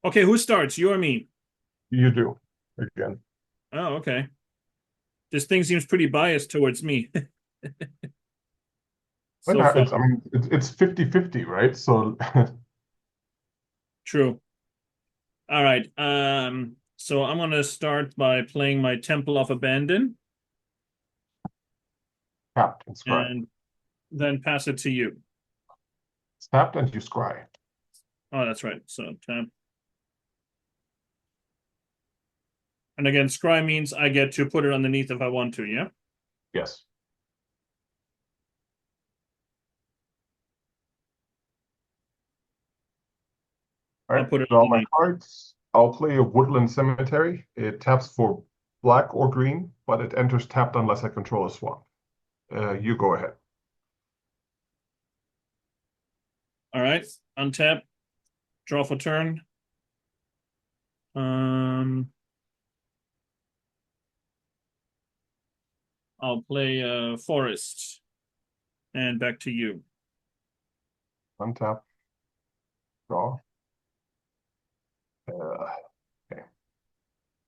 Okay, who starts? You or me? You do again. Oh, okay. This thing seems pretty biased towards me But so far. I mean, it's 50-50, right? So True. All right. So I'm gonna start by playing my Temple of Abandon tapped and scry. and then pass it to you. It's tapped and you scry. Oh, that's right. So tap. And again, scry means I get to put it underneath if I want to, yeah? Yes. All I'll right. put it Draw my underneath. cards. I'll play a Woodland Cemetery. It taps for black or green, but it enters tapped unless I control a swamp. You go ahead. All right. Untap, draw for turn. Um, I'll play Forest and back to you. Untap. Draw. Uh, okay.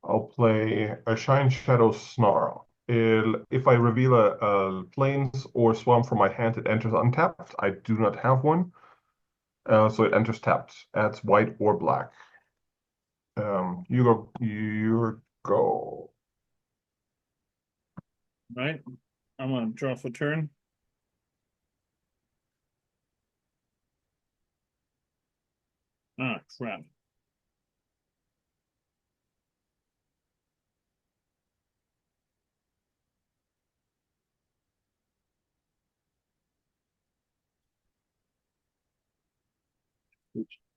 I'll play a Shine Shadow Snarl. If I reveal a plains or swamp from my hand, it enters untapped. I do not have one, so it enters tapped. Adds white or black. You go. You go. Right. I'm gonna draw for turn. Ah, crap.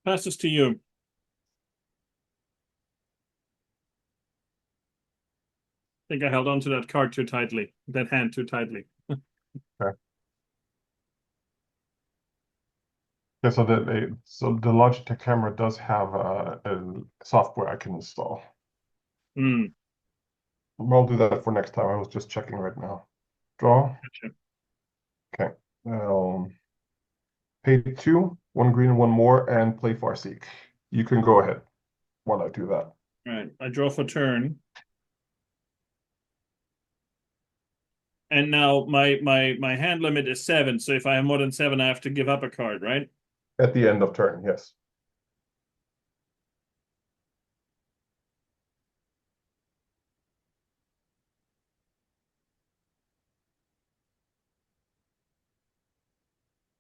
Pass this to you. I think I held onto that card too tightly, that hand too tightly. Okay. Yeah, so the Logitech camera does have a software I can install. Hmm. I'll do that for next time. I was just checking right now. Draw. Gotcha. Okay. Pay two, one green and one more, and play Farseek. You can go ahead while I do that. All right. I draw for turn. And now my hand limit is 7. So if I have more than 7, I have to give up a card, right? At the end of turn, yes.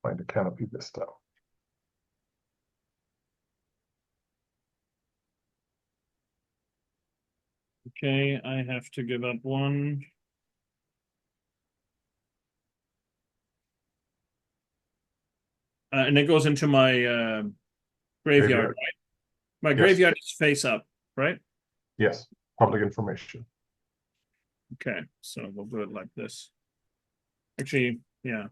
Find a canopy this time. Okay, I have to give up 1. And it goes into my graveyard, Graveyard. right? My Yes. graveyard is face up, right? Yes. Public information. Okay, so we'll do it like this. Actually, yeah.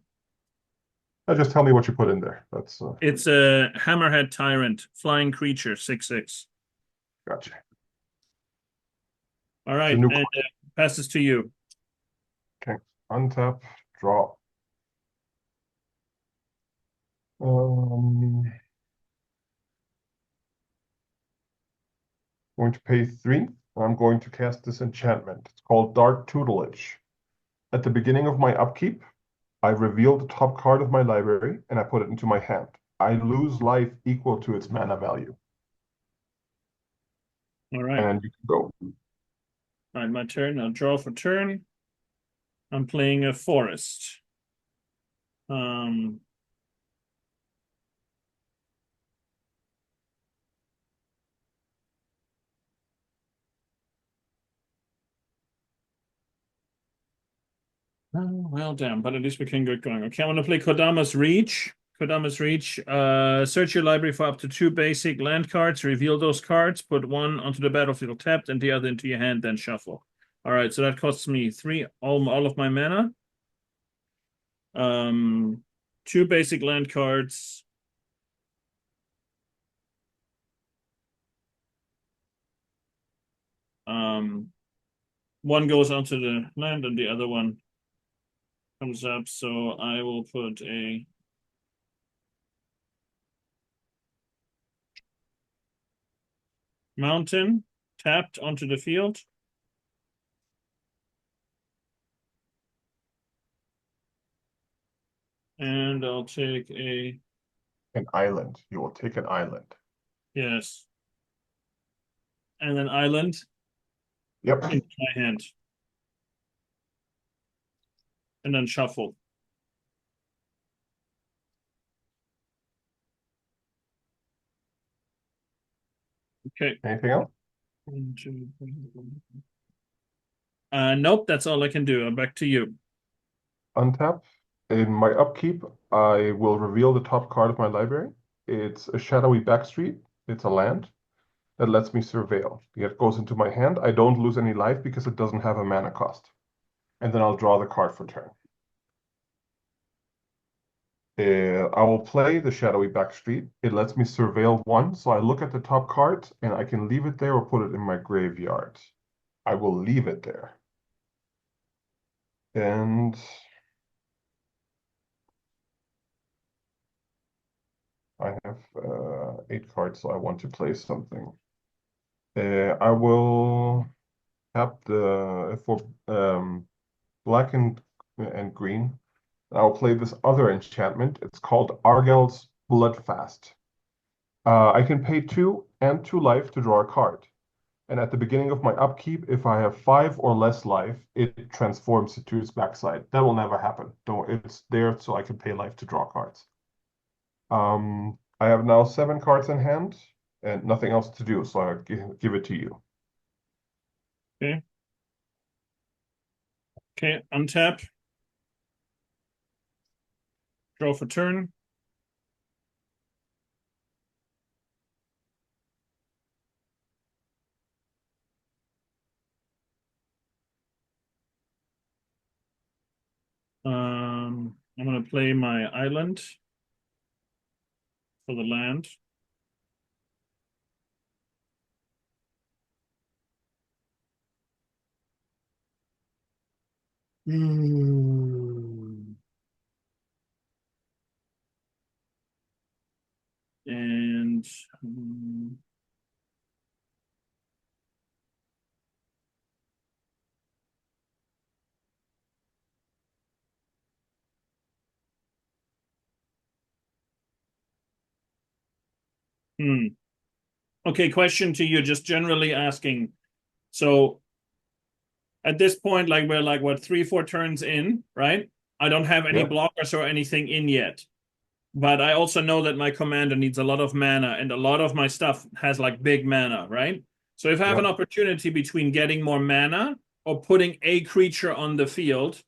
Just tell me what you put in there. That's It's a Hammerhead Tyrant, flying creature, 6/6. gotcha. All It's a right, new and card. passes to you. Okay. Untap, draw. Um, Going to pay three. I'm going to cast this enchantment. It's called Dark Tutelage. At the beginning of my upkeep, I reveal the top card of my library and I put it into my hand. I lose life equal to its mana value. All right. And you can go. All right, my turn. I'll draw for turn. I'm playing a forest. Um, well, damn, but at least we can get going. Okay, I'm gonna play Kodama's Reach. Kodama's Reach. Search your library for up to 2 basic land cards. Reveal those cards. Put one onto the battlefield tapped and the other into your hand. Then shuffle. All right, so that costs me 3, all of my mana. Um, 2 basic land cards. Um, one goes onto the land and the other one comes up. So I will put a Mountain, tapped onto the field. And I'll take An island. You will take an island. yes. And then island Yep. into my hand. And then shuffle. Okay. Anything else? Nope, that's all I can do. Back to you. Untap. In my upkeep, I will reveal the top card of my library. It's a shadowy backstreet. It's a land that lets me surveil. It goes into my hand. I don't lose any life because it doesn't have a mana cost. And then I'll draw the card for turn. I will play the shadowy backstreet. It lets me surveil one, so I look at the top card and I can leave it there or put it in my graveyard. I will leave it there. And I have 8 cards, so I want to play something. I will tap the for black and green. I'll play this other enchantment. It's called Argel's Bloodfast. I can pay 2 and 2 life to draw a card. And at the beginning of my upkeep, if I have 5 or less life, it transforms it to its backside. That will never happen. Don't, it's there so I can pay life to draw cards. I have now 7 cards in hand and nothing else to do, so I give it to you. Okay. Okay, untap. Draw for turn. I'm gonna play my island for the land. And okay, question to you, just generally asking. So at this point, like we're like what 3-4 turns in, right? I don't have any Yep. blockers or anything in yet. But I also know that my commander needs a lot of mana, and a lot of my stuff has like big mana, right? So if I have an Yep. opportunity between getting more mana or putting a creature on the field,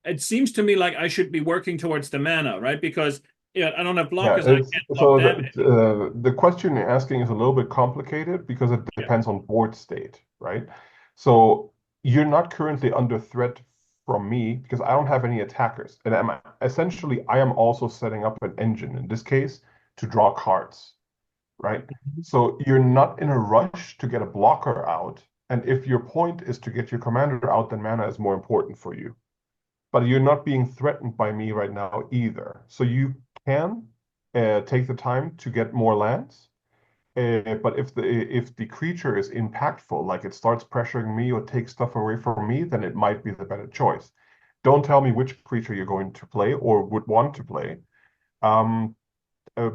it seems to me like I should be working towards the mana, right? Because I don't have Yeah, blockers and I it's can't block so damage. the question you're asking is a little bit complicated because it Yeah. depends on board state, right? So you're not currently under threat from me because I don't have any attackers, and I am also setting up an engine in this case to draw cards, right? So you're not in a rush to get a blocker out, and if your point is to get your commander out, then mana is more important for you. But you're not being threatened by me right now either. So you can take the time to get more lands. But if the creature is impactful, like it starts pressuring me or takes stuff away from me, then it might be the better choice. Don't tell me which creature you're going to play or would want to play. Um, uh,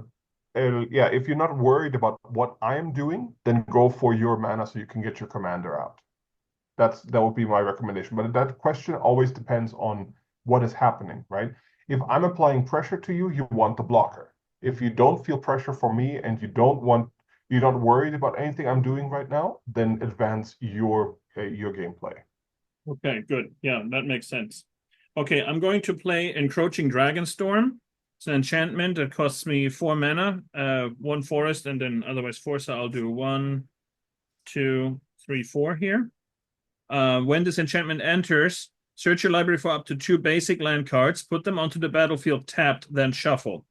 yeah, if you're not worried about what I'm doing, then go for your mana so you can get your commander out. That would be my recommendation. But that question always depends on what is happening, right? If I'm applying pressure to you, you want the blocker. If you don't feel pressure from me and you're not worried about anything I'm doing right now, then advance your gameplay. Okay, good. Yeah, that makes sense. Okay, I'm going to play Encroaching Dragonstorm. It's an enchantment that costs me 4 mana, 1 forest, and then otherwise 4. So I'll do 1, 2, 3, 4 here. When this enchantment enters, search your library for up to 2 basic land cards, put them onto the battlefield tapped, then shuffle.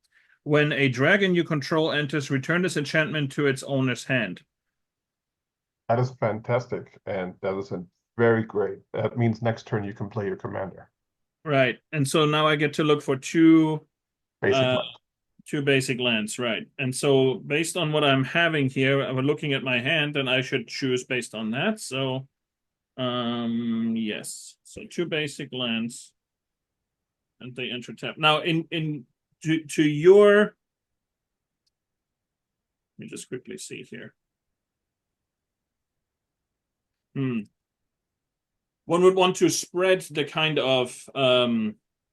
When a dragon you control enters, return this enchantment to its owner's hand. That is fantastic, and that is a very great. That means next turn you can play your commander. Right. And so now I get to look for 2 Basic uh, land. Two basic lands, right. And so based on what I'm having here, I'm looking at my hand and I should choose based on that. So yes. So two basic lands and they enter tap. Now to your, let me just quickly see here. One would want to spread the kind of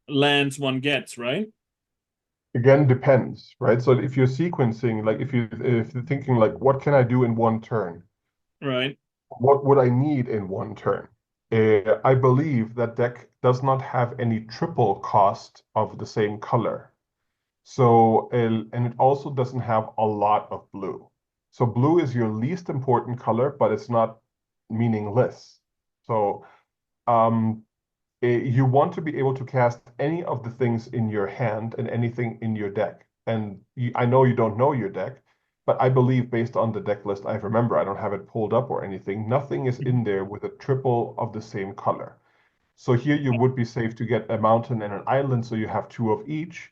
lands one gets, right? Again, depends, right? So if you're sequencing, like if you're thinking like, what can I do in one turn? Right. What would I need in one turn? I believe that deck does not have any triple cost of the same color. So, and it also doesn't have a lot of blue. So blue is your least important color, but it's not meaningless. So, um, you want to be able to cast any of the things in your hand and anything in your deck. And I know you don't know your deck, but I believe based on the deck list I remember, I don't have it pulled up or anything, nothing is in there with a triple of the same color. So here you would be safe to get a mountain and an island, so you have two of each,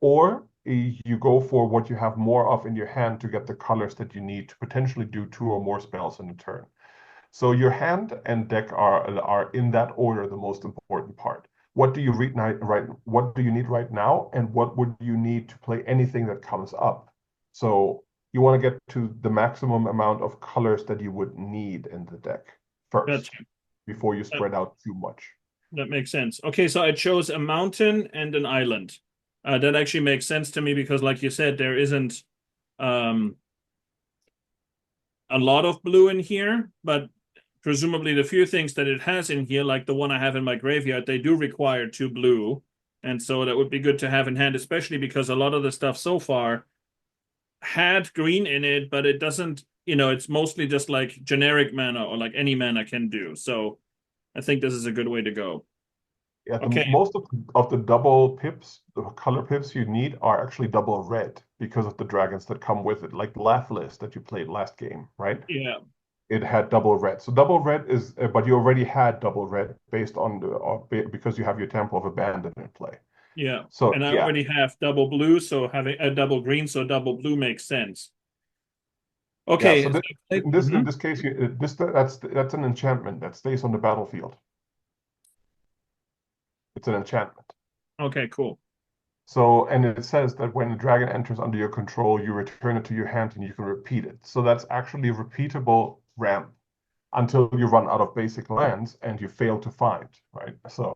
or you go for what you have more of in your hand to get the colors that you need to potentially do two or more spells in a turn. So your hand and deck are in that order the most important part. What do you read right? What do you need right now, and what would you need to play anything that comes up? So you want to get to the maximum amount of colors that you would need in the deck first Gotcha. before you That, spread out too much. that makes sense. Okay, so I chose a mountain and an island. That actually makes sense to me because, like you said, there isn't um, a lot of blue in here, but presumably the few things that it has in here, like the one I have in my graveyard, they do require two blue. And so that would be good to have in hand, especially because a lot of the stuff so far had green in it, but it doesn't, it's mostly just like generic mana or like any mana can do. So I think this is a good way to go. Yeah, Okay. most of the double pips, the color pips you need are actually double red because of the dragons that come with it, like Lathliss that you played last game, right? Yeah. It had double red. So double red is, but you already had double red based on because you have your Temple of Abandonment play. Yeah. So And I yeah, already have double blue, so having a double green, so double blue makes sense. yeah. Okay. So So, in mhm. this case, that's an enchantment that stays on the battlefield. It's an enchantment. Okay, cool. So, and it says that when a dragon enters under your control, you return it to your hand and you can repeat it. So that's actually a repeatable ramp until you run out of basic lands and you fail to find, right? So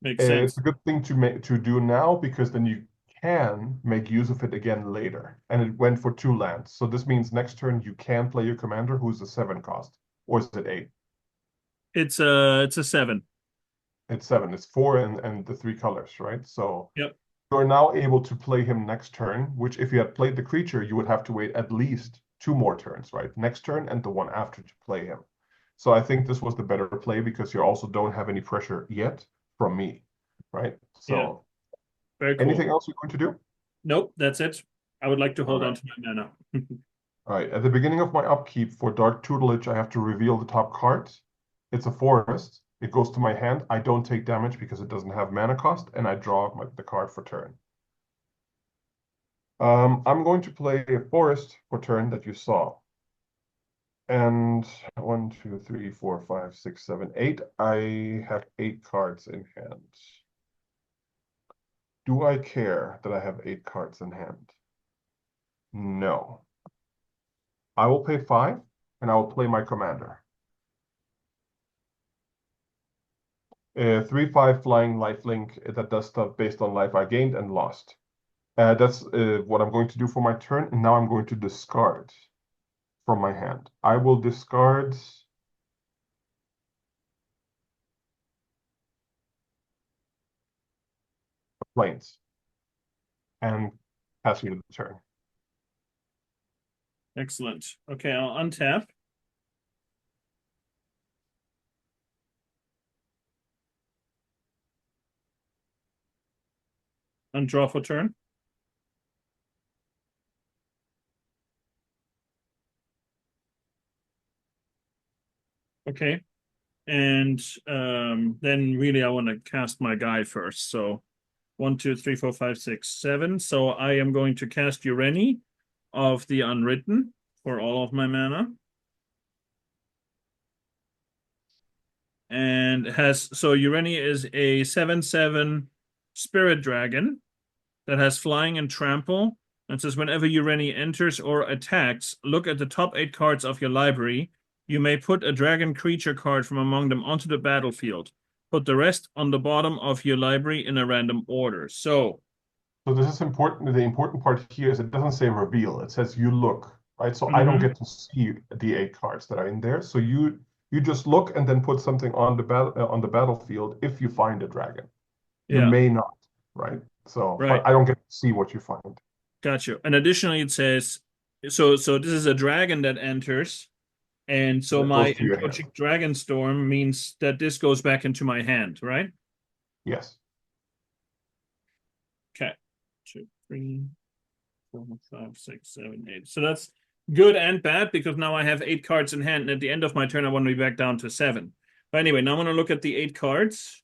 Makes it's sense. a good thing to do now because then you can make use of it again later. And it went for two lands. So this means next turn you can play your commander who's a 7 cost. Or is it 8? It's a 7. It's 7. It's 4 and the 3 colors, right? So Yep. you're now able to play him next turn, which if you had played the creature, you would have to wait at least 2 more turns, right? Next turn and the one after to play him. So I think this was the better play because you also don't have any pressure yet from me, right? Yeah. So Very cool. anything else you're going to do? Nope, that's it. I would like to All hold on right. to my mana. All right. At the beginning of my upkeep for Dark Tutelage, I have to reveal the top card. It's a forest. It goes to my hand. I don't take damage because it doesn't have mana cost, and I draw the card for turn. I'm going to play a forest for turn that you saw. And 1, 2, 3, 4, 5, 6, 7, 8. I have 8 cards in hand. Do I care that I have 8 cards in hand? No. I will pay 5 and I will play my commander. 3/5 flying lifelink that does stuff based on life I gained and lost. That's what I'm going to do for my turn. And now I'm going to discard from my hand. I will discard planes and pass you to the turn. Excellent. Okay, I'll untap. And draw for turn. Okay. And then really I want to cast my guy first. So 1, 2, 3, 4, 5, 6, 7. So I am going to cast Ureni of the Unwritten for all of my mana. And Ureni is a 7/7 spirit dragon that has flying and trample. And says whenever Ureni enters or attacks, look at the top 8 cards of your library. You may put a dragon creature card from among them onto the battlefield. Put the rest on the bottom of your library in a random order. So this is important. The important part here is it doesn't say reveal. It says you look, right? So I don't get to see the 8 cards that are in there. So you just look and then put something on the battlefield if you find a dragon. You may not, right? So, but I don't get to see what you find. Gotcha. And additionally, it says so this is a dragon that enters. And so my encroaching dragon storm means that this goes back into my hand, right? Yes. Okay. 2, 3, 4, 5, 6, 7, 8. So that's good and bad because now I have 8 cards in hand, and at the end of my turn, I want to be back down to 7. But anyway, now I'm going to look at the 8 cards.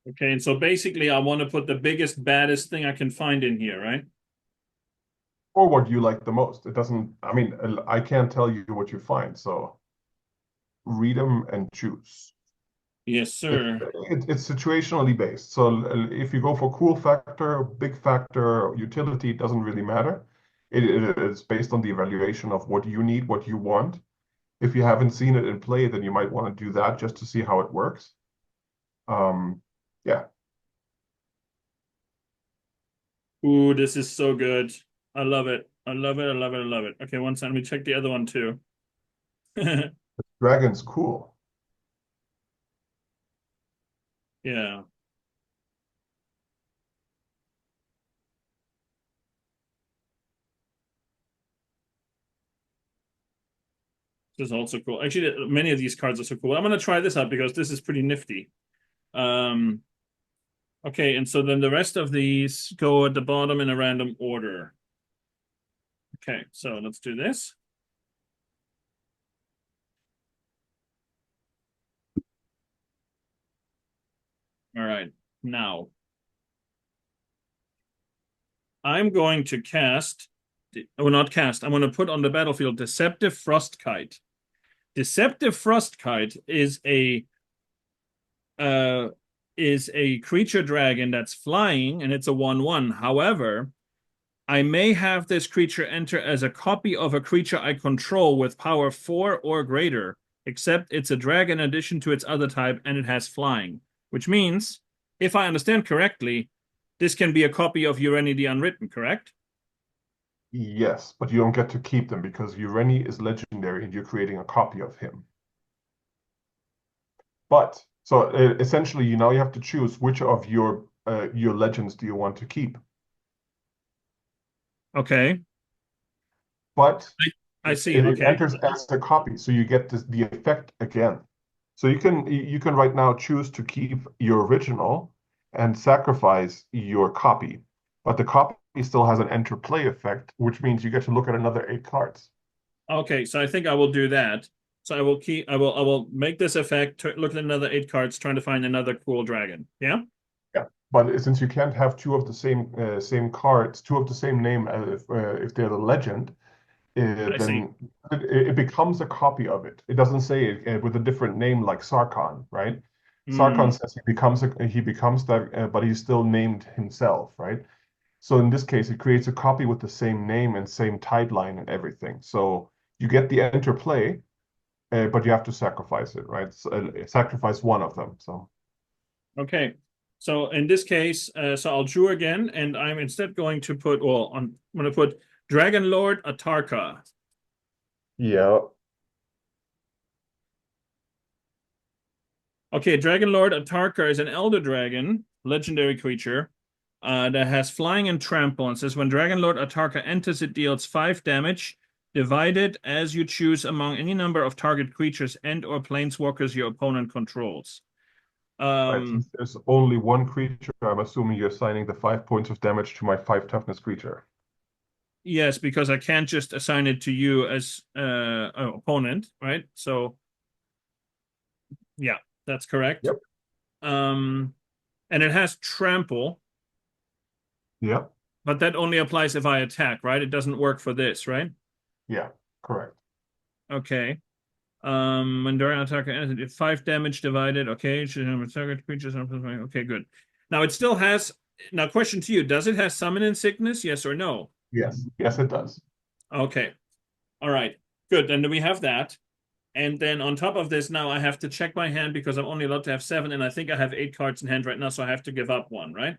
Okay, and so basically I want to put the biggest, baddest thing I can find in here, right? Or what you like the most. It doesn't, I mean, I can't tell you what you find, so read them and choose. Yes, sir. It's situationally based. So if you go for cool factor, big factor, utility, it doesn't really matter. It's based on the evaluation of what you need, what you want. If you haven't seen it in play, then you might want to do that just to see how it works. Yeah. Ooh, this is so good. I love it. I love it. I love it. I love it. Okay, one second. Let me check the other one too. Dragon's cool. Yeah. This is also cool. Actually, many of these cards are so cool. I'm going to try this out because this is pretty nifty. Okay, and so then the rest of these go at the bottom in a random order. Okay, so let's do this. All right, now I'm going to cast, or not cast, I'm going to put on the battlefield Deceptive Frostkite. Deceptive Frostkite is a creature dragon that's flying, and it's a 1/1. However, I may have this creature enter as a copy of a creature I control with power 4 or greater, except it's a dragon in addition to its other type, and it has flying. Which means, if I understand correctly, this can be a copy of Ureni the Unwritten, correct? Yes, but you don't get to keep them because Ureni is legendary and you're creating a copy of him. But so essentially, you have to choose which of your legends do you want to keep. Okay. But I see. it Okay. enters as a copy, so you get the effect again. So you can right now choose to keep your original and sacrifice your copy, but the copy still has an enter play effect, which means you get to look at another 8 cards. Okay, so I think I will do that. So I will make this effect, look at another 8 cards, trying to find another cool dragon. Yeah? Yeah. But since you can't have 2 of the same cards, 2 of the same name if they're the legend, then it becomes a copy of it. It doesn't say it with a different name like Sarkhan, right? Sarkhan says he becomes that, but he's still named himself, right? So in this case, it creates a copy with the same name and same tagline and everything. So you get the interplay, but you have to sacrifice it, right? So, sacrifice one of them. So Okay. So in this case, so I'll drew again, and I'm instead going to put, I'm going to put Dragon Lord Atarka. yeah. Okay, Dragon Lord Atarka is an Elder Dragon, legendary creature, that has flying and trample, and says when Dragon Lord Atarka enters, it deals 5 damage, divided as you choose among any number of target creatures and or planeswalkers your opponent controls. Right, since there's only one creature, I'm assuming you're assigning the 5 points of damage to my 5 toughness creature. Yes, because I can't just assign it to you as an opponent, right? So yeah, that's correct. Yep. Um, and it has trample, Yep. but that only applies if I attack, right? It doesn't work for this, right? Yeah. Correct. Okay. When during attack, 5 damage divided. Okay, target creatures. Okay, good. Now it still has. Now, question to you: does it have summon and sickness? Yes or no? Yes. Yes, it does. Okay. All right. Good. Then we have that. And then on top of this, now I have to check my hand because I'm only allowed to have 7, and I think I have 8 cards in hand right now, so I have to give up one, right?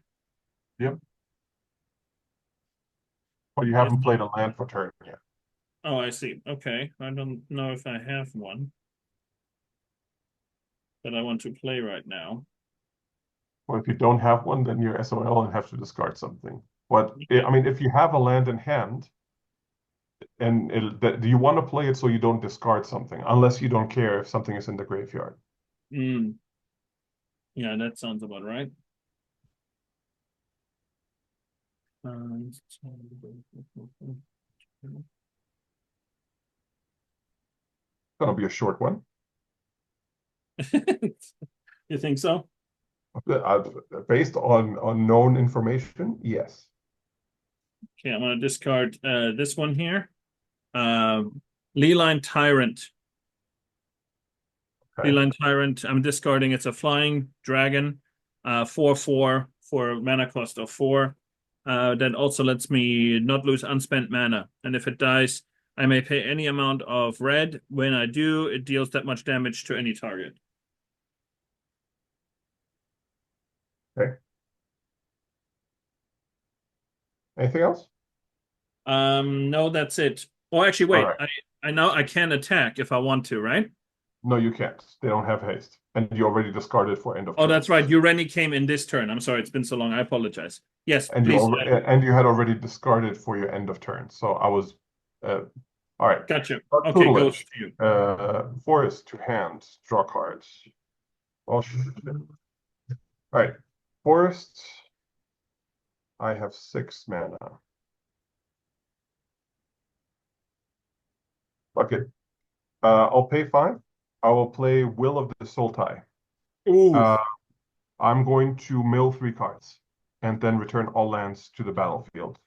Yep. But you Yes. haven't played a land for turn yet. Oh, I see. Okay. I don't know if I have one that I want to play right now. Well, if you don't have one, then you're SOL and have to discard something. But I mean, if you have a land in hand, and do you want to play it so you don't discard something, unless you don't care if something is in the graveyard? Mm, yeah, that sounds about right. Uh, Gonna be a short one. You think so? Based on known information, yes. Okay, I'm going to discard this one here. Leeline Tyrant. Okay. Leeline Tyrant. I'm discarding. It's a flying dragon. 4/4 for a mana cost of 4. That also lets me not lose unspent mana. And if it dies, I may pay any amount of red. When I do, it deals that much damage to any target. Okay. Anything else? No, that's it. Oh, actually, All wait. right. I know I can attack if I want to, right? No, you can't. They don't have haste, and you already discarded for end of Oh, turn. that's right. Ureni came in this turn. I'm sorry, it's been so long. I apologize. Yes, And please. you had already discarded for your end of turn. So I was all right. Gotcha. Okay, goes Tutelage. to you. Forest to hand. Draw cards. Well, all right. Forest. I have 6 mana. Okay. I'll pay 5. I will play Will of the Sultai. Ooh, Uh, I'm going to mill 3 cards and then return all lands to the battlefield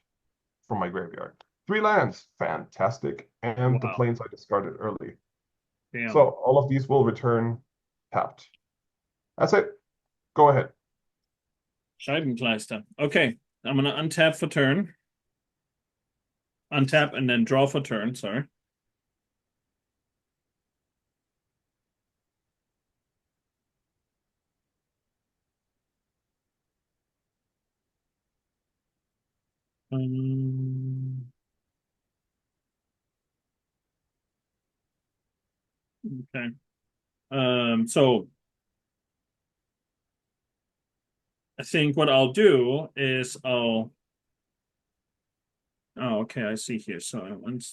from my graveyard. 3 lands, fantastic. And the wow. planes I discarded early. So Damn. all of these will return tapped. That's it. Go ahead. Scheibenkleister. Okay, I'm gonna untap for turn. Untap and then draw for turn. Sorry. Um, okay. So I think what I'll do is I'll. Oh, okay. I see here. So I want.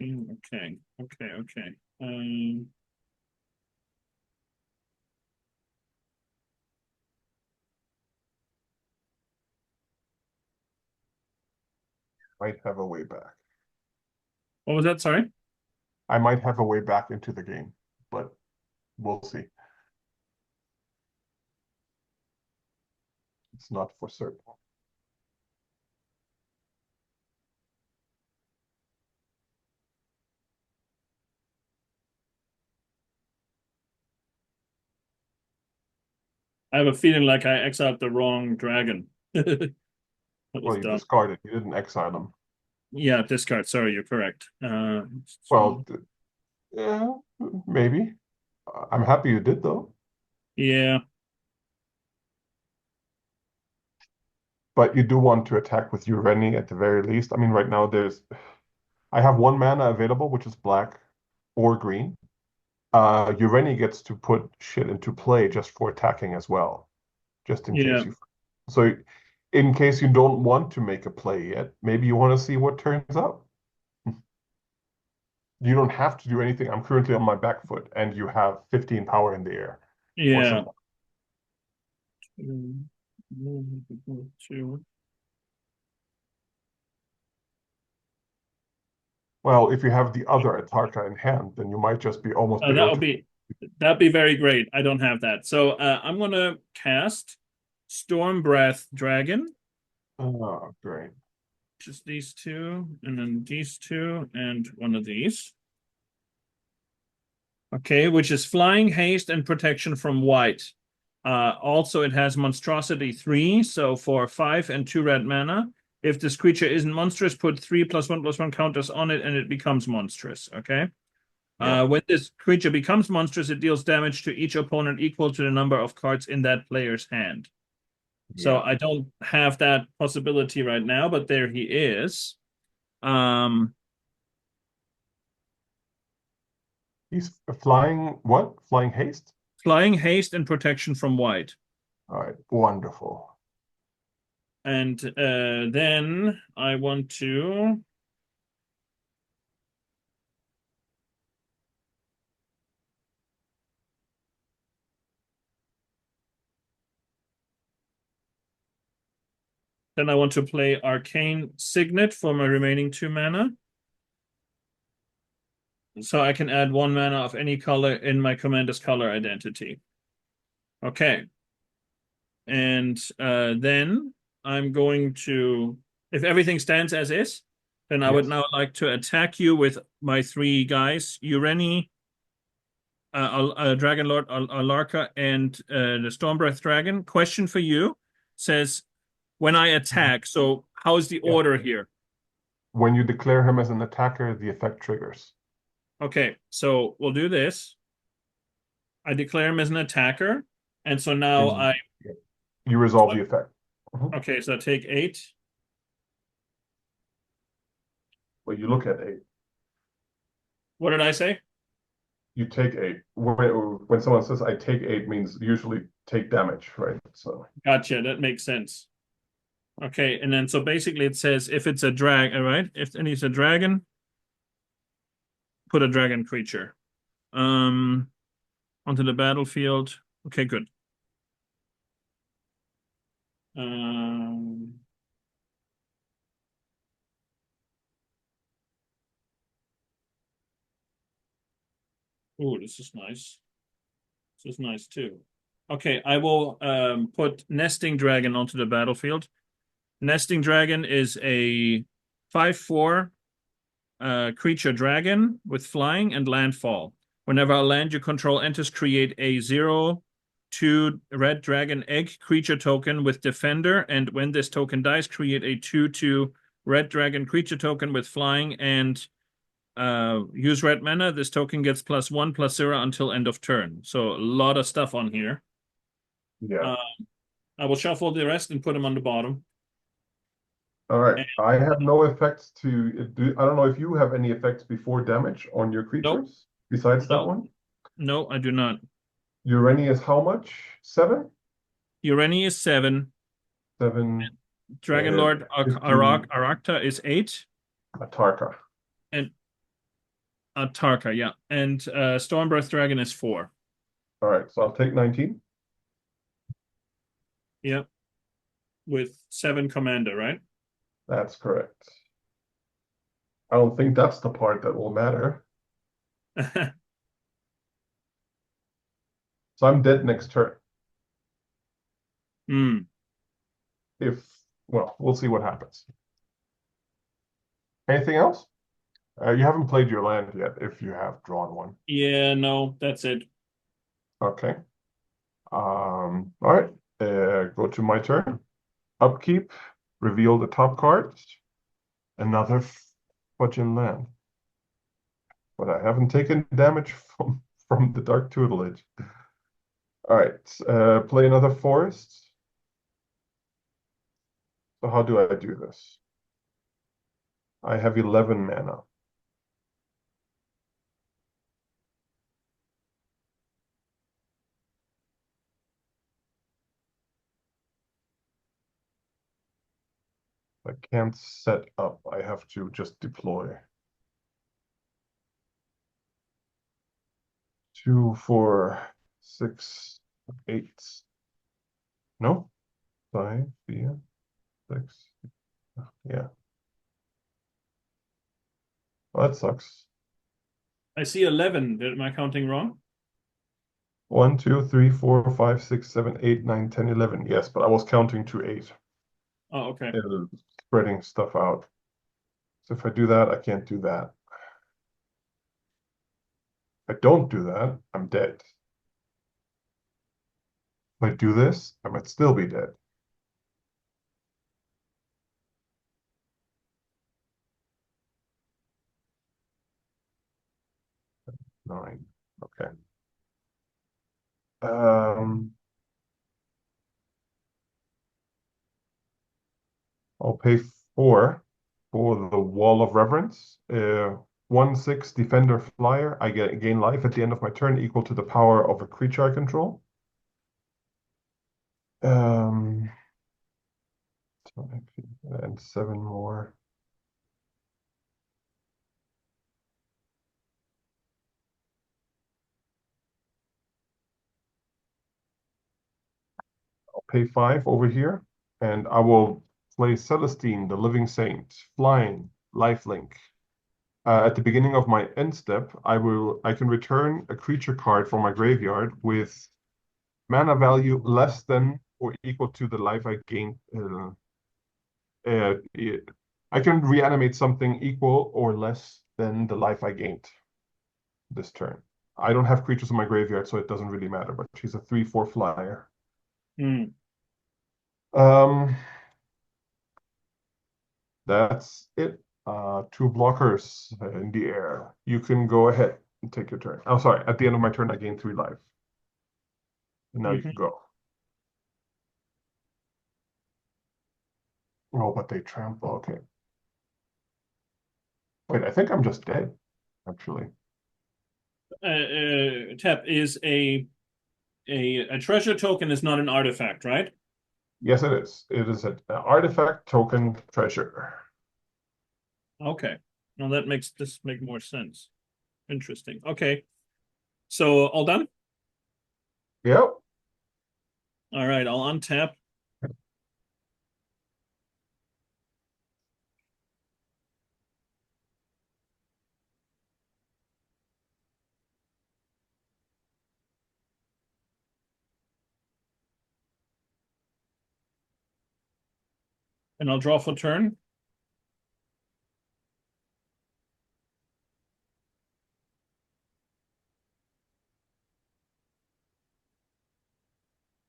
Okay. Okay. Okay. Might have a way back. What was that? Sorry. I might have a way back into the game, but we'll see. It's not for certain. I have a feeling like I exiled the wrong dragon. That was Well, you dumb. discarded. You didn't exile them. Yeah, discard. Sorry, you're correct. Well, yeah, maybe. I'm happy you did, though. Yeah, But you do want to attack with Ureni at the very least. I mean, right now I have 1 mana available, which is black or green. Ureni gets to put shit into play just for attacking as well, just in yeah, case you. So, in case you don't want to make a play yet, maybe you want to see what turns up. You don't have to do anything. I'm currently on my back foot, and you have 15 power in the air, or yeah. something. Well, if you have the other Atarka in hand, then you might just be almost able to. That'd be very great. I don't have that. So I'm gonna cast Storm Breath Dragon. Oh, great. Just these two, and then these two, and one of these. Okay, which is flying, haste, and protection from white. Also, it has monstrosity 3, so for 5 and 2 red mana. If this creature isn't monstrous, put 3+1/+1 counters on it, and it becomes monstrous. Okay. Yeah. When this creature becomes monstrous, it deals damage to each opponent equal to the number of cards in that player's hand. So Yeah. I don't have that possibility right now, but there he is. He's flying what? Flying haste? Flying, haste, and protection from white. All right. Wonderful. And then I want to. Then I want to play Arcane Signet for my remaining 2 mana. So I can add 1 mana of any color in my commander's color identity. Okay. And then I'm going to, if everything stands as is, then I would Yes. now like to attack you with my 3 guys, Ureni, Dragon Lord, Alarka, and the Stormbreath Dragon. Question for you says, when I attack, so how's the Yeah. order here? When you declare him as an attacker, the effect triggers. Okay, so we'll do this. I declare him as an attacker, and so now And you resolve the effect. Mhm. okay, so I take 8. Well, you look at 8. What did I say? You take 8. When someone says I take 8 means usually take damage, right? So Gotcha, that makes sense. Okay, and then so basically it says if it's a drag, all right, if and it's a dragon, put a dragon creature onto the battlefield. Okay, good. Um, oh, this is nice. This is nice too. Okay, I will put Nesting Dragon onto the battlefield. Nesting Dragon is a 5/4 creature dragon with flying and landfall. Whenever a land you control enters, create a 0/2 red dragon egg creature token with defender, and when this token dies, create a 2/2 red dragon creature token with flying and use red mana. This token gets +1/+0 until end of turn. So a lot of stuff on here. yeah. I will shuffle the rest and put them on the bottom. All right. And I have no effects to do. I don't know if you have any effects before damage on your nope, creatures besides that nope, one. no, I do not. Ureni is how much? 7? Ureni is 7. 7. Dragon Lord 15 Arakta is 8. Atarka. And Tarka, yeah. And Stormbreath Dragon is 4. All right. So I'll take 19. Yep. With 7 commander, right? That's correct. I don't think that's the part that will matter. So I'm dead next turn. Hmm. Well, we'll see what happens. Anything else? You haven't played your land yet, if you have drawn one. Yeah, no, that's it. Okay. All right. Go to my turn. Upkeep. Reveal the top cards. Another fudging land. But I haven't taken damage from the Dark Tutelage. All right. Play another forest. So how do I do this? I have 11 mana. I can't set up. I have to just deploy. 2, 4, 6, 8. No? 5, 4, 6. Yeah. Well, that sucks. I see 11. Am I counting wrong? 1, 2, 3, 4, 5, 6, 7, 8, 9, 10, 11. Yes, but I was counting to 8. Oh, okay. Spreading stuff out. So if I do that, I can't do that. If I don't do that, I'm dead. If I do this, I might still be dead. 9. Okay. I'll pay 4 for the Wall of Reverence. 1/6 Defender Flyer. I gain life at the end of my turn equal to the power of a creature I control. Um, and 7 more. I'll pay 5 over here, and I will play Celestine, the Living Saint, flying, lifelink. At the beginning of my end step, I can return a creature card from my graveyard with mana value less than or equal to the life I gained. Uh, I can reanimate something equal or less than the life I gained this turn. I don't have creatures in my graveyard, so it doesn't really matter, but she's a 3/4 flyer. Hmm. Um, that's it. 2 blockers in the air. You can go ahead and take your turn. Oh, sorry. At the end of my turn, I gain 3 life. And now you can go. Oh, but they trample. Okay. Wait, I think I'm just dead, actually. Tap is a treasure token is not an artifact, right? Yes, it is. It is an artifact token treasure. Okay. Well, that makes this make more sense. Interesting. Okay. So all done? Yep. All right, I'll untap. And I'll draw for turn.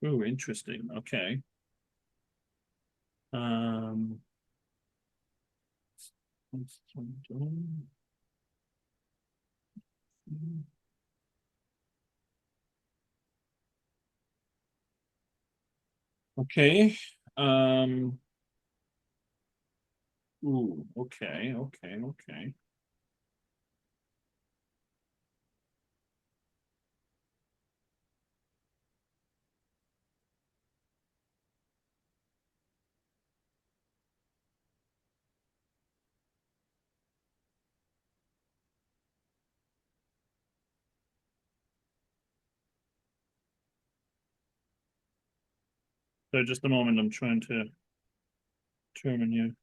Ooh, interesting. Okay. Um, okay. Ooh, okay, okay, okay. So just a moment, I'm trying to determine you.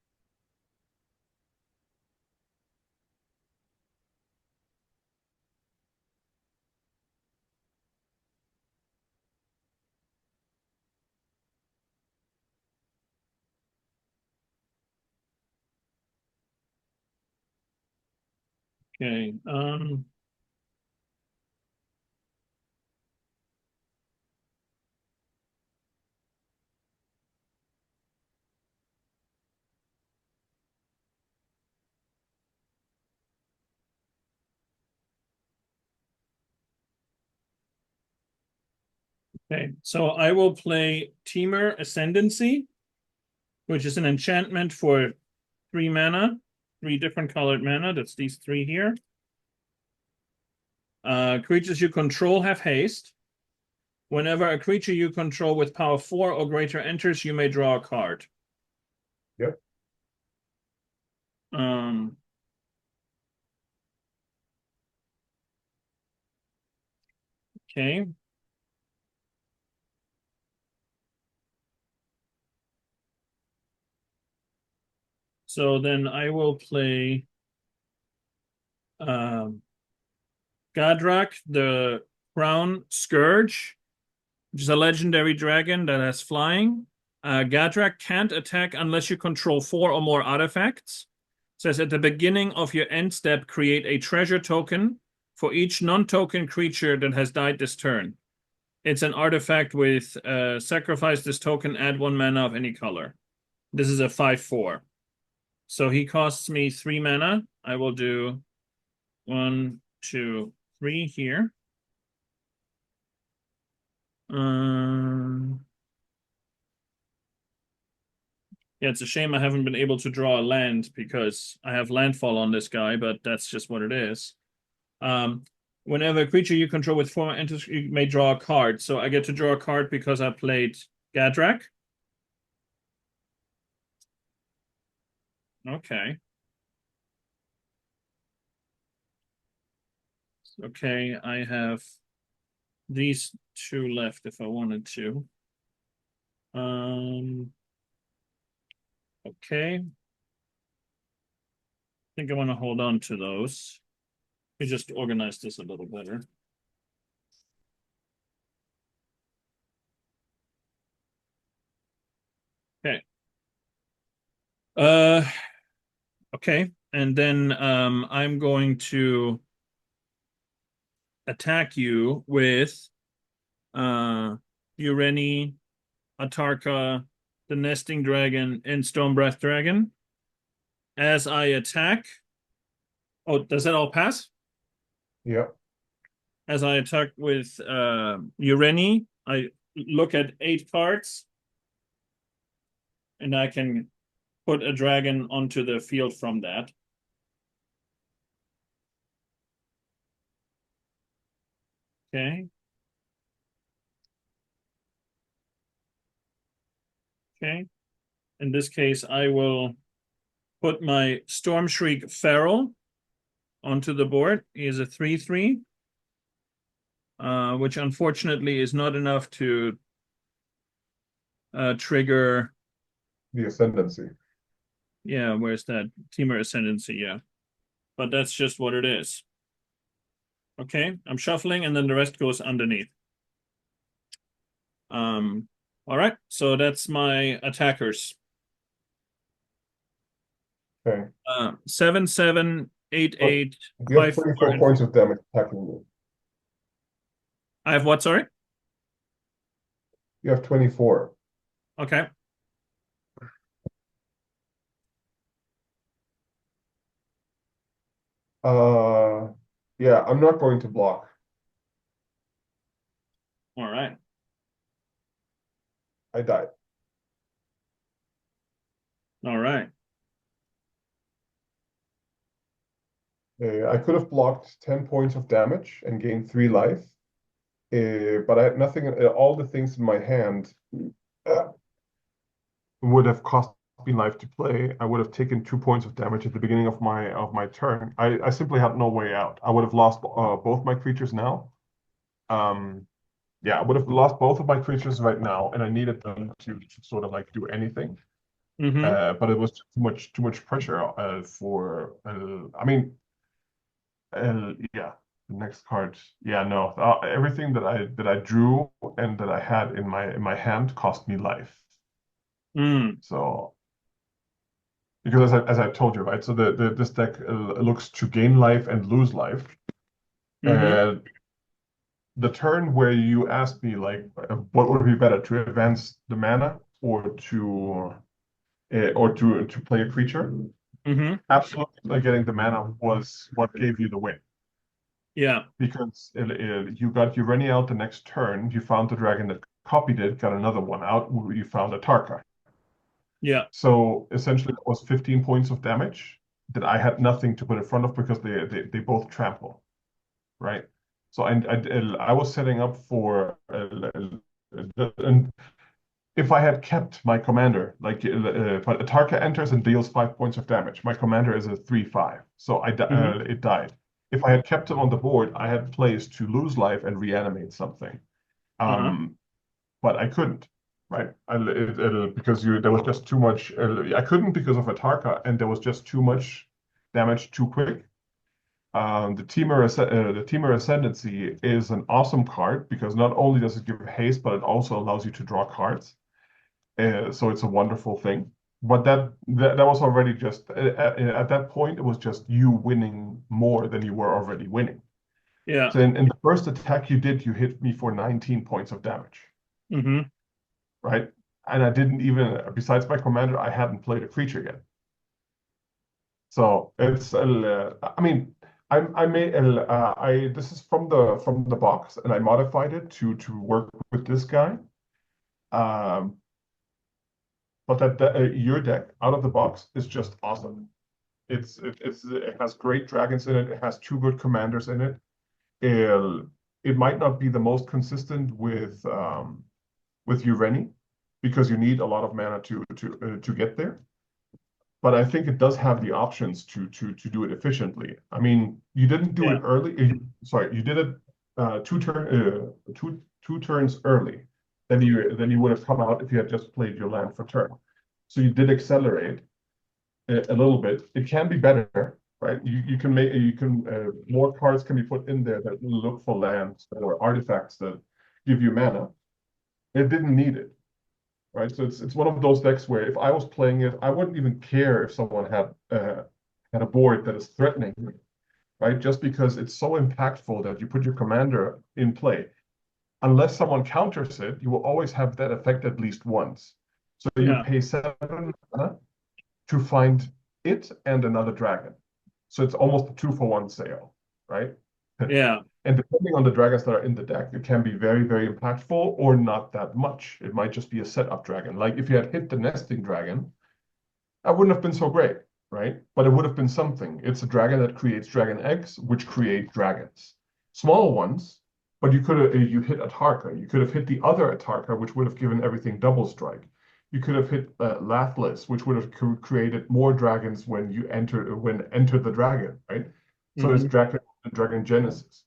Okay. Okay. So I will play Teamer Ascendancy, which is an enchantment for 3 mana, 3 different colored mana. That's these 3 here. Creatures you control have haste. Whenever a creature you control with power 4 or greater enters, you may draw a card. Yep. Um, okay. So then I will play Um, Gadrak, the Crown Scourge, which is a legendary dragon that has flying. Gadrak can't attack unless you control 4 or more artifacts. It says at the beginning of your end step, create a treasure token for each non-token creature that has died this turn. It's an artifact with sacrifice this token, add 1 mana of any color. This is a 5/4. So he costs me 3 mana. I will do 1, 2, 3 here. Yeah, it's a shame I haven't been able to draw a land because I have landfall on this guy, but that's just what it is. Whenever a creature you control with 4 enters, you may draw a card. So I get to draw a card because I played Gadrak. Okay. Okay, I have these 2 left if I wanted to. Okay. I think I want to hold on to those. Let me just organize this a little better. Okay. Okay. And then I'm going to attack you with Ureni, Atarka, the Nesting Dragon, and Stonebreath Dragon. As I attack, oh, does that all pass? Yeah. As I attack with Ureni, I look at 8 cards, and I can put a dragon onto the field from that. Okay. Okay. In this case, I will put my Storm Shriek Feral onto the board. He is a 3/3, which unfortunately is not enough to trigger. The Ascendancy. Yeah, where's that? Temur Ascendancy, yeah. But that's just what it is. Okay, I'm shuffling, and then the rest goes underneath. All right, so that's my attackers. Okay. 7, 7, 8, But 8, you have 5, 4, 24 and points of damage attacking me. I have what, sorry? You have 24. Okay. Yeah, I'm not going to block. All right. I died. All right. I could have blocked 10 points of damage and gained 3 life. But I had nothing, all the things in my hand would have cost me life to play. I would have taken 2 points of damage at the beginning of my turn. I simply had no way out. I would have lost both my creatures now. Yeah, I would have lost both of my creatures right now, and I needed them to sort of like do anything. But it was too much pressure for. I mean, yeah. The next card, yeah, no. Everything that I drew and that I had in my hand cost me life. So because as I told you, right? So this deck looks to gain life and lose life. And the turn where you asked me like, what would be better to advance the mana or to play a creature? Absolutely, getting the mana was what gave you the win. Yeah. Because you got Ureni out the next turn, you found the dragon that copied it, got another one out, you found a Tarka. Yeah. So essentially, it was 15 points of damage that I had nothing to put in front of because they both trample, right? So I was setting up for and if I had kept my commander, like but Tarka enters and deals 5 points of damage. My commander is a 3/5, so it died. If I had kept him on the board, I had plays to lose life and reanimate something. But I couldn't, right? Because there was just too much. I couldn't because of Atarka, and there was just too much damage too quick. The Teamer Ascendancy is an awesome card because not only does it give haste, but it also allows you to draw cards. So it's a wonderful thing. But that was already just at that point, it was just you winning more than you were already winning. Yeah. So in the first attack you did, you hit me for 19 points of damage, Mm-hmm. right? And I didn't even, besides my commander, I hadn't played a creature yet. So it's, I mean, I made, this is from the box, and I modified it to work with this guy. Um, but your deck out of the box is just awesome. It has great dragons in it. It has two good commanders in it. It might not be the most consistent with Ureni because you need a lot of mana to get there. But I think it does have the options to do it efficiently. I mean, you didn't do Yeah. it early. Sorry, you did it two turns early. Then you would have come out if you had just played your land for turn. So you did accelerate a little bit. It can be better, right? You can make more cards can be put in there that look for lands or artifacts that give you mana. It didn't need it, right? So it's one of those decks where if I was playing it, I wouldn't even care if someone had a board that is threatening me, right? Just because it's so impactful that you put your commander in play. Unless someone counters it, you will always have that effect at least once. So you Yeah. pay 7 mana to find it and another dragon. So it's almost a 2-for-1 sale, right? Yeah. And depending on the dragons that are in the deck, it can be very, very impactful or not that much. It might just be a setup dragon. Like if you had hit the nesting dragon, that wouldn't have been so great, right? But it would have been something. It's a dragon that creates dragon eggs, which create dragons. Small ones, but you hit Atarka. You could have hit the other Atarka, which would have given everything double strike. You could have hit Lathlis, which would have created more dragons when enter the dragon, right? So it's Mm-hmm. dragon genesis.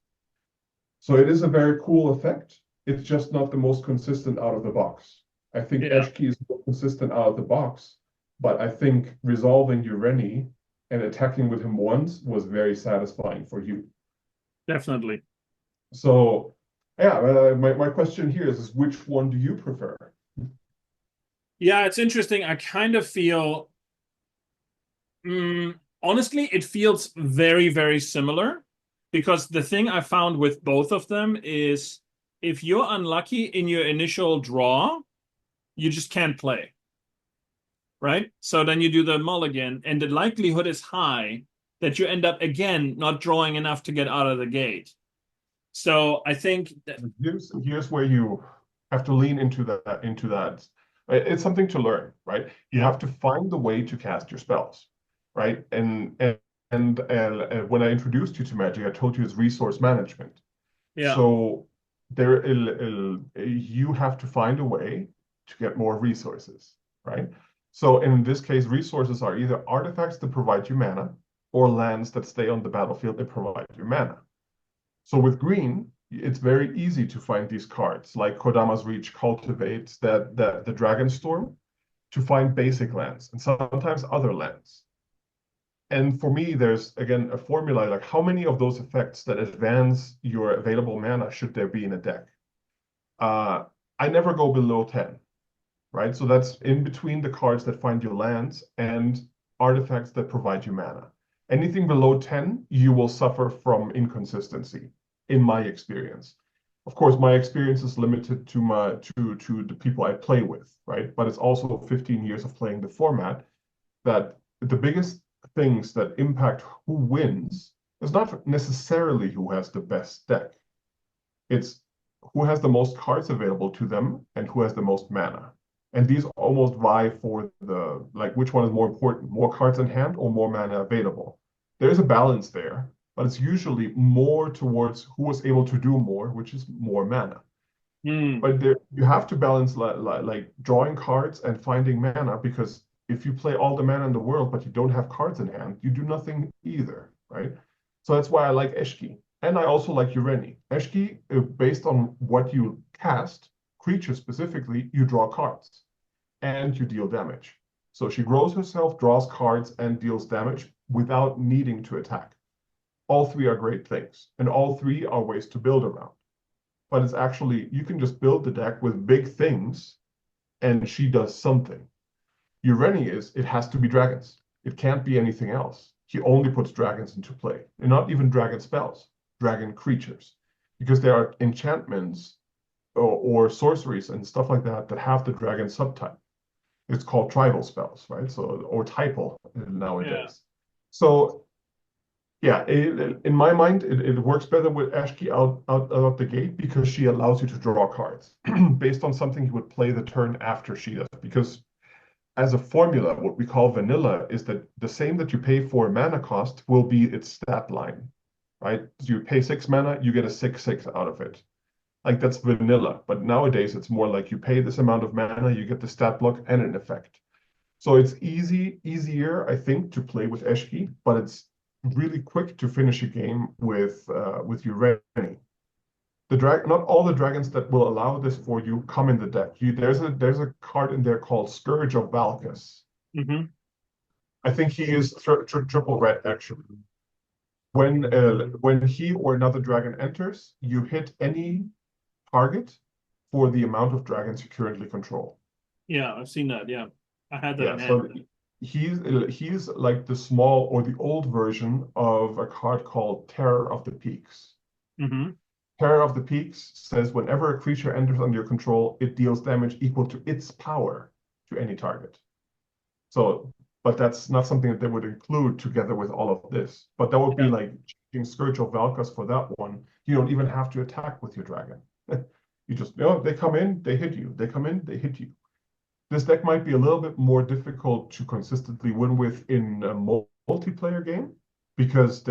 So it is a very cool effect. It's just not the most consistent out of the box. I think Yeah. Eshki is more consistent out of the box, but I think resolving Ureni and attacking with him once was very satisfying for you. Definitely. So, yeah, my question here is which one do you prefer? Yeah, it's interesting. I kind of feel, honestly, it feels very, very similar because the thing I found with both of them is if you're unlucky in your initial draw, you just can't play, right? So then you do the mulligan, and the likelihood is high that you end up again not drawing enough to get out of the gate. So I think that, Here's where you have to lean into that. It's something to learn, right? You yeah, have to find the way to cast your spells, right? And when I introduced you to Magic, I told you it's resource management. yeah, So you have to find a way to get more resources, right? So in this case, resources are either artifacts that provide you mana or lands that stay on the battlefield that provide you mana. So with green, it's very easy to find these cards, like Kodama's Reach cultivates the Dragon Storm to find basic lands and sometimes other lands. And for me, there's again a formula like how many of those effects that advance your available mana should there be in a deck? Uh, I never go below 10, right? So that's in between the cards that find you lands and artifacts that provide you mana. Anything below 10, you will suffer from inconsistency, in my experience. Of course, my experience is limited to the people I play with, right? But it's also 15 years of playing the format that the biggest things that impact who wins is not necessarily who has the best deck. It's who has the most cards available to them and who has the most mana. And these almost vie for which one is more important, more cards in hand or more mana available. There's a balance there, but it's usually more towards who was able to do more, which is more mana. mm, But you have to balance like drawing cards and finding mana because if you play all the mana in the world but you don't have cards in hand, you do nothing either, right? So that's why I like Eshki. And I also like Ureni. Eshki, based on what you cast, creatures specifically, you draw cards and you deal damage. So she grows herself, draws cards, and deals damage without needing to attack. all three are great things, and all three are ways to build around. But it's actually, you can just build the deck with big things, and she does something. Ureni it has to be dragons. It can't be anything else. He only puts dragons into play, and not even dragon spells, dragon creatures, because there are enchantments or sorceries and stuff like that that have the dragon subtype. It's called tribal spells, right? So, or typal nowadays. Yeah. So, yeah, in my mind, it works better with Ashki out the gate because she allows you to draw cards based on something you would play the turn after she does. Because as a formula, what we call vanilla is that the same that you pay for mana cost will be its stat line, right? So you pay 6 mana, you get a 6/6 out of it. Like that's vanilla. But nowadays, it's more like you pay this amount of mana, you get the stat block and an effect. So it's easier, I think, to play with Eshki, but it's really quick to finish a game with Ureni. Not all the dragons that will allow this for you come in the deck. There's a card in there called Scourge of Valkus. Mm-hmm. I think he is triple red actually. When he or another dragon enters, you hit any target for the amount of dragons you currently control. Yeah, I've seen that. Yeah, I had that Yeah, in hand. so he's like the small or the old version of a card called Terror of the Peaks. Mm-hmm. Terror of the Peaks says whenever a creature enters under your control, it deals damage equal to its power to any target. So, but that's not something that they would include together with all of this. But that would be Yeah. like changing Scourge of Valkus for that one. You don't even have to attack with your dragon. You just, they come in, they hit you. They come in, they hit you. This deck might be a little bit more difficult to consistently win with in a multiplayer game because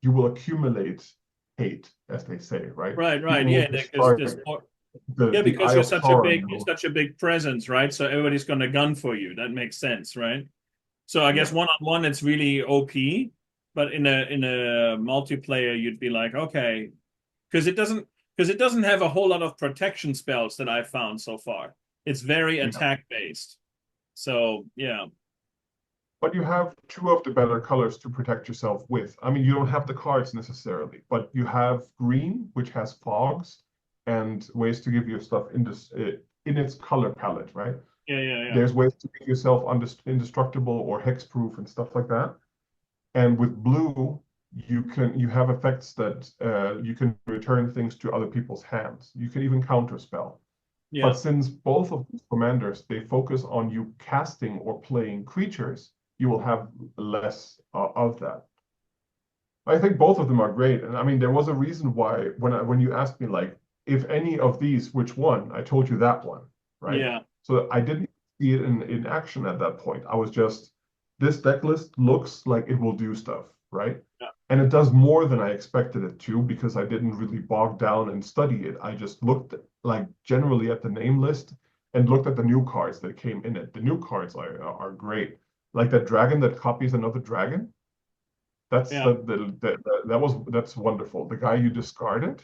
you will accumulate hate, as they say, right? Right. People will Yeah, just because start there's more. the Yeah, the because Eye of Sauron. you're such a big presence, right? So everybody's going to gun for you. That makes sense, right? So I guess Yeah, one-on-one it's really OP, but in a multiplayer you'd be like, okay, because it doesn't have a whole lot of protection spells that I've found so far. It's very yeah. attack based. So yeah, But you have two of the better colors to protect yourself with. I mean, you don't have the cards necessarily, but you have green, which has fogs and ways to give your stuff in its color palette, right? yeah. There's ways to make yourself indestructible or hexproof and stuff like that. And with blue, you have effects that you can return things to other people's hands. You can even counter spell. But Yeah. since both of these commanders they focus on you casting or playing creatures, you will have less of that. I think both of them are great, and I mean there was a reason why when you asked me like if any of these, which one, I told you that one, right? Yeah. So I didn't see it in action at that point. I was just this deck list looks like it will do stuff, right? Yeah. And it does more than I expected it to because I didn't really bog down and study it. I just looked like generally at the name list and looked at the new cards that came in it. The new cards are great. Like that dragon that copies another dragon. Yeah. That's wonderful. The guy you discarded,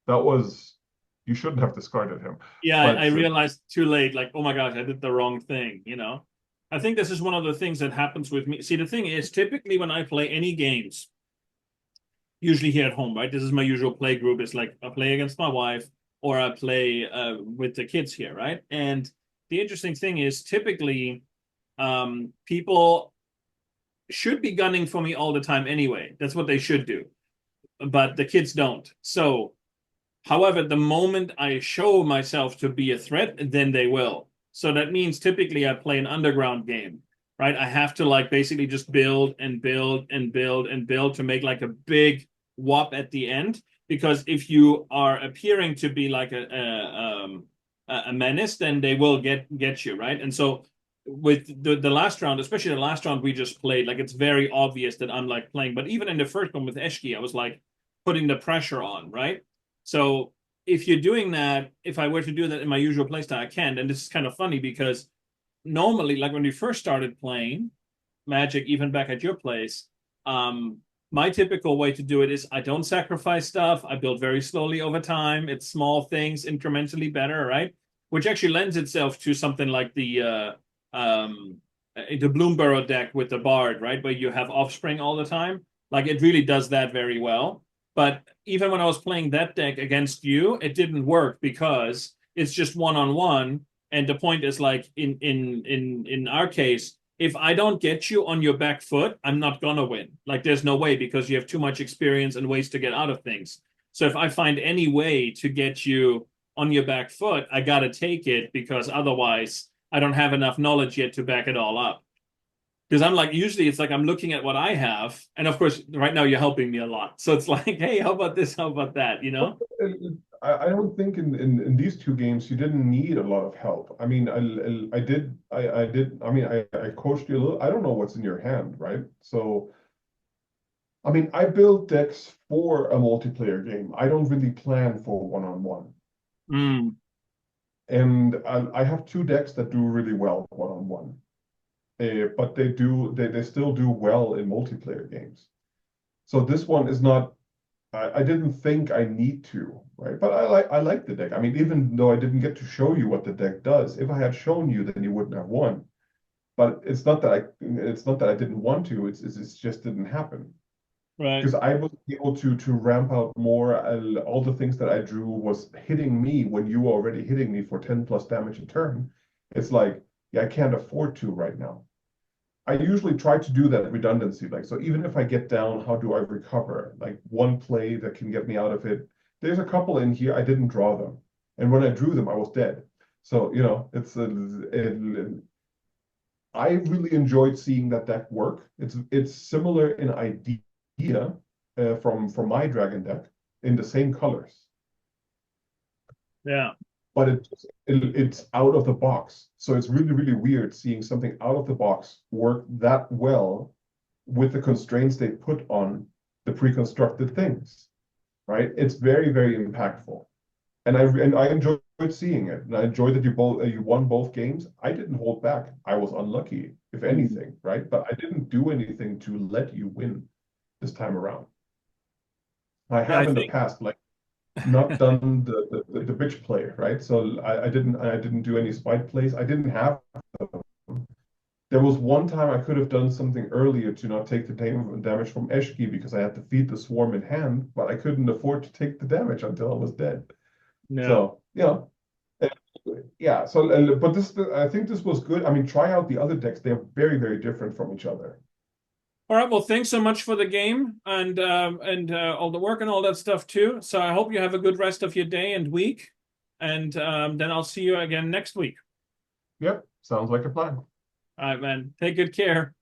that was you shouldn't have discarded him. Yeah, I But realized too late, like, oh my gosh, I did the wrong thing, you know? I think this is one of the things that happens with me. See, the thing is, typically when I play any games, usually here at home, right? This is my usual play group. It's like I play against my wife or I play with the kids here, right? And the interesting thing is typically people should be gunning for me all the time anyway. That's what they should do. But the kids don't. So however, the moment I show myself to be a threat, then they will. So that means typically I play an underground game, right? I have to like basically just build and build and build and build to make like a big whop at the end. Because if you are appearing to be like a menace, then they will get you, right? And so with the last round, especially the last round we just played, like it's very obvious that I'm like playing. But even in the first one with Eshki, I was like putting the pressure on, right? So if you're doing that, if I were to do that in my usual playstyle, I can. And this is kind of funny because normally, like when we first started playing Magic, even back at your place, my typical way to do it is I don't sacrifice stuff. I build very slowly over time. It's small things, incrementally better, right? Which actually lends itself to something like the Bloomburrow deck with the Bard, right? Where you have offspring all the time. Like it really does that very well. But even when I was playing that deck against you, it didn't work because it's just one-on-one. And the point is like in our case, if I don't get you on your back foot, I'm not gonna win. Like there's no way because you have too much experience and ways to get out of things. So if I find any way to get you on your back foot, I gotta take it because otherwise I don't have enough knowledge yet to back it all up. Because I'm like, usually it's like I'm looking at what I have. And of course, right now you're helping me a lot. So it's like, hey, how about this? How about that? You know? I don't think in these two games you didn't need a lot of help. I mean, I did. I mean, I coached you a little. I don't know what's in your hand, right? So, I mean, I build decks for a multiplayer game. I don't really plan for one-on-one. Mm, And I have two decks that do really well one-on-one. But they still do well in multiplayer games. So this one is not. I didn't think I need to, right? But I like the deck. I mean, even though I didn't get to show you what the deck does, if I had shown you, then you wouldn't have won. But it's not that I didn't want to. It's just didn't happen right. because I was able to ramp out more. All the things that I drew was hitting me when you were already hitting me for 10 plus damage a turn. It's like, yeah, I can't afford to right now. I usually try to do that redundancy. Like, so even if I get down, how do I recover? Like one play that can get me out of it. There's a couple in here, I didn't draw them. And when I drew them, I was dead. So, I really enjoyed seeing that deck work. It's similar in idea from my dragon deck in the same colors, Yeah. but it's out of the box. So it's really, really weird seeing something out of the box work that well with the constraints they put on the pre-constructed things, right? It's very, very impactful. And I enjoyed seeing it. And I enjoyed that you won both games. I didn't hold back. I was unlucky, if Mm. anything, right? But I didn't do anything to let you win this time around. I Yeah, I have in the think. past, like not done the bitch play, right? So I didn't do any spite plays. I didn't have. There was one time I could have done something earlier to not take the damage from Eshki because I had to feed the swarm in hand, but I couldn't afford to take the damage until I was dead. Yeah. So, uh, yeah. So, but I think this was good. I mean, try out the other decks. They're very, very different from each other. All right. Well, thanks so much for the game and all the work and all that stuff too. So I hope you have a good rest of your day and week. And then I'll see you again next week. Yep. Sounds like a plan. All right, man. Take good care.